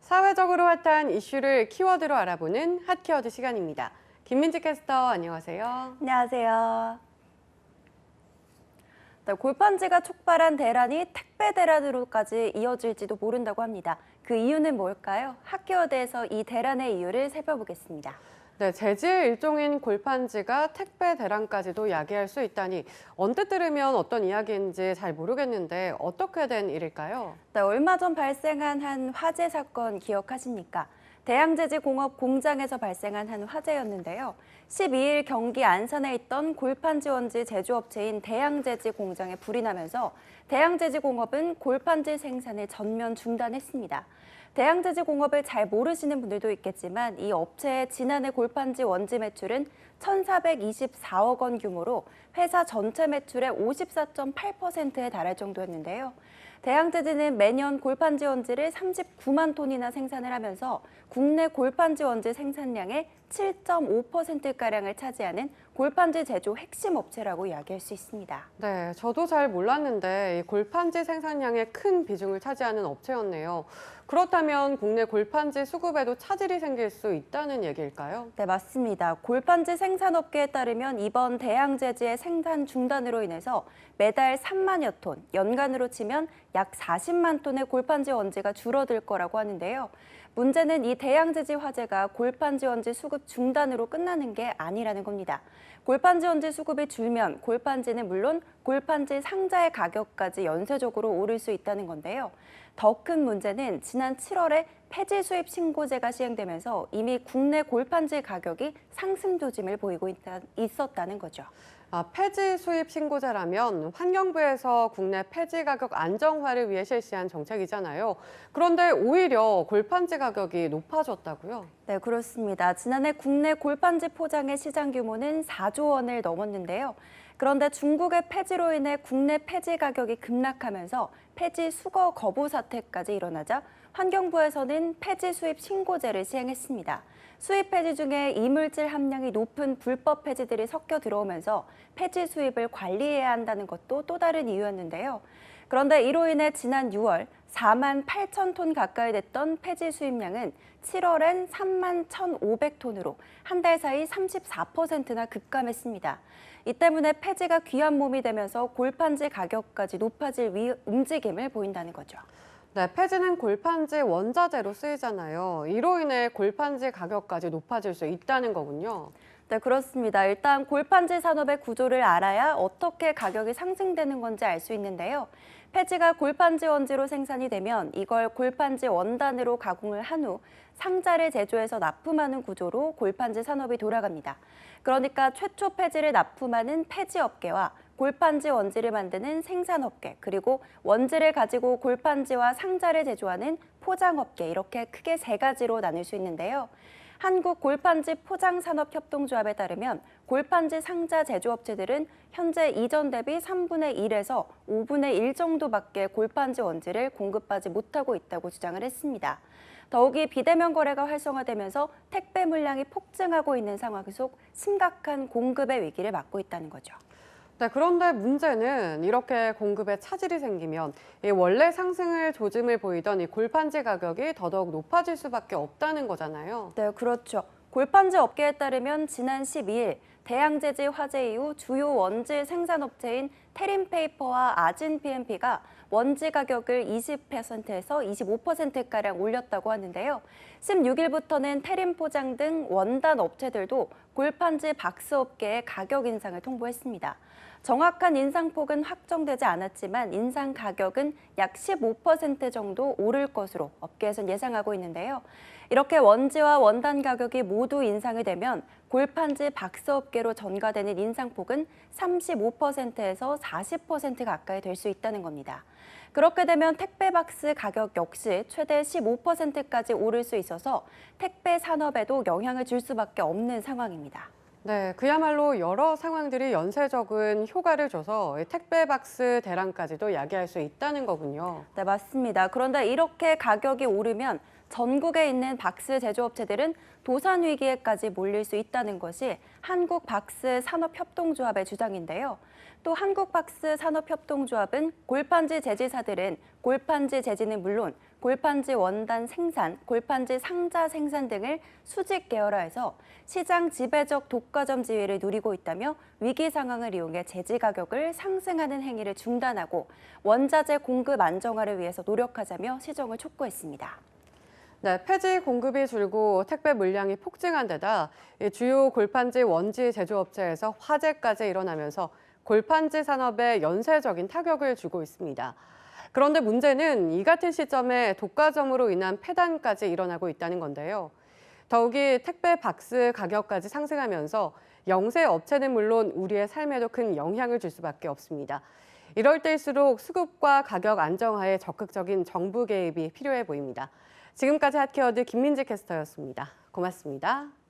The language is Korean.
사회적으로 핫한 이슈를 키워드로 알아보는 핫키워드 시간입니다. 김민지 캐스터 안녕하세요. 안녕하세요. 네, 골판지가 촉발한 대란이 택배 대란으로까지 이어질지도 모른다고 합니다. 그 이유는 뭘까요? 핫키워드에서 이 대란의 이유를 살펴보겠습니다. 네, 재질 일종인 골판지가 택배 대란까지도 야기할 수 있다니 언뜻 들으면 어떤 이야기인지 잘 모르겠는데 어떻게 된 일일까요? 네, 얼마 전 발생한 한 화재 사건 기억하십니까? 대양제지공업 공장에서 발생한 한 화재였는데요. 12일 경기 안산에 있던 골판지 원지 제조업체인 대양제지 공장에 불이 나면서 대양제지공업은 골판지 생산을 전면 중단했습니다. 대양제지공업을 잘 모르시는 분들도 있겠지만 이 업체의 지난해 골판지 원지 매출은 1,424억 원 규모로 회사 전체 매출의 54.8%에 달할 정도였는데요. 대양제지는 매년 골판지 원지를 39만 톤이나 생산을 하면서 국내 골판지 원지 생산량의 7.5%가량을 차지하는 골판지 제조 핵심 업체라고 이야기할 수 있습니다. 네, 저도 잘 몰랐는데 이 골판지 생산량의 큰 비중을 차지하는 업체였네요. 그렇다면 국내 골판지 수급에도 차질이 생길 수 있다는 얘기일까요? 네, 맞습니다. 골판지 생산업계에 따르면 이번 대양제지의 생산 중단으로 인해서 매달 3만여 톤, 연간으로 치면 약 40만 톤의 골판지 원지가 줄어들 거라고 하는데요. 문제는 이 대양제지 화재가 골판지 원지 수급 중단으로 끝나는 게 아니라는 겁니다. 골판지 원지 수급이 줄면 골판지는 물론 골판지 상자의 가격까지 연쇄적으로 오를 수 있다는 건데요. 더 큰 문제는 지난 7월에 폐지 수입 신고제가 시행되면서 이미 국내 골판지 가격이 상승 조짐을 보이고 있었다는 거죠. 폐지 수입 신고제라면 환경부에서 국내 폐지 가격 안정화를 위해 실시한 정책이잖아요. 그런데 오히려 골판지 가격이 높아졌다고요? 네, 그렇습니다. 지난해 국내 골판지 포장의 시장 규모는 4조 원을 넘었는데요. 그런데 중국의 폐지로 인해 국내 폐지 가격이 급락하면서 폐지 수거 거부 사태까지 일어나자 환경부에서는 폐지 수입 신고제를 시행했습니다. 수입 폐지 중에 이물질 함량이 높은 불법 폐지들이 섞여 들어오면서 폐지 수입을 관리해야 한다는 것도 또 다른 이유였는데요. 그런데 이로 인해 지난 6월 4만 8천 톤 가까이 됐던 폐지 수입량은 7월엔 3만 1,500톤으로 한 달 사이 34%나 급감했습니다. 이 때문에 폐지가 귀한 몸이 되면서 골판지 가격까지 높아질 움직임을 보인다는 거죠. 네, 폐지는 골판지 원자재로 쓰이잖아요. 이로 인해 골판지 가격까지 높아질 수 있다는 거군요. 네, 그렇습니다. 일단 골판지 산업의 구조를 알아야 어떻게 가격이 상승되는 건지 알 수 있는데요. 폐지가 골판지 원지로 생산이 되면 이걸 골판지 원단으로 가공을 한 후 상자를 제조해서 납품하는 구조로 골판지 산업이 돌아갑니다. 그러니까 최초 폐지를 납품하는 폐지업계와 골판지 원지를 만드는 생산업계, 그리고 원지를 가지고 골판지와 상자를 제조하는 포장업계, 이렇게 크게 세 가지로 나눌 수 있는데요. 한국 골판지 포장산업협동조합에 따르면 골판지 상자 제조업체들은 현재 이전 대비 3분의 1에서 5분의 1 정도밖에 골판지 원지를 공급하지 못하고 있다고 주장을 했습니다. 더욱이 비대면 거래가 활성화되면서 택배 물량이 폭증하고 있는 상황 속 심각한 공급의 위기를 맞고 있다는 거죠. 네, 그런데 문제는 이렇게 공급에 차질이 생기면 이 원래 상승을 조짐을 보이던 이 골판지 가격이 더더욱 높아질 수밖에 없다는 거잖아요. 네, 그렇죠. 골판지 업계에 따르면 지난 12일 대양제지 화재 이후 주요 원지 생산업체인 테림페이퍼와 아진 PMP가 원지 가격을 20%에서 25%가량 올렸다고 하는데요. 16일부터는 테림포장 등 원단 업체들도 골판지 박스업계의 가격 인상을 통보했습니다. 정확한 인상폭은 확정되지 않았지만 인상 가격은 약 15% 정도 오를 것으로 업계에서는 예상하고 있는데요. 이렇게 원지와 원단 가격이 모두 인상이 되면 골판지 박스업계로 전가되는 인상폭은 35%에서 40% 가까이 될 수 있다는 겁니다. 그렇게 되면 택배 박스 가격 역시 최대 15%까지 오를 수 있어서 택배 산업에도 영향을 줄 수밖에 없는 상황입니다. 네, 그야말로 여러 상황들이 연쇄적인 효과를 줘서 택배 박스 대란까지도 야기할 수 있다는 거군요. 네, 맞습니다. 그런데 이렇게 가격이 오르면 전국에 있는 박스 제조업체들은 도산 위기에까지 몰릴 수 있다는 것이 한국박스산업협동조합의 주장인데요. 또 한국박스산업협동조합은 골판지 제지사들은 골판지 제지는 물론 골판지 원단 생산, 골판지 상자 생산 등을 수직 계열화해서 시장 지배적 독과점 지위를 누리고 있다며 위기 상황을 이용해 제지 가격을 상승하는 행위를 중단하고 원자재 공급 안정화를 위해서 노력하자며 시정을 촉구했습니다. 네, 폐지 공급이 줄고 택배 물량이 폭증한 데다 이 주요 골판지 원지 제조업체에서 화재까지 일어나면서 골판지 산업에 연쇄적인 타격을 주고 있습니다. 그런데 문제는 이 같은 시점에 독과점으로 인한 폐단까지 일어나고 있다는 건데요. 더욱이 택배 박스 가격까지 상승하면서 영세 업체는 물론 우리의 삶에도 큰 영향을 줄 수밖에 없습니다. 이럴 때일수록 수급과 가격 안정화에 적극적인 정부 개입이 필요해 보입니다. 지금까지 핫케어드 김민지 캐스터였습니다. 고맙습니다.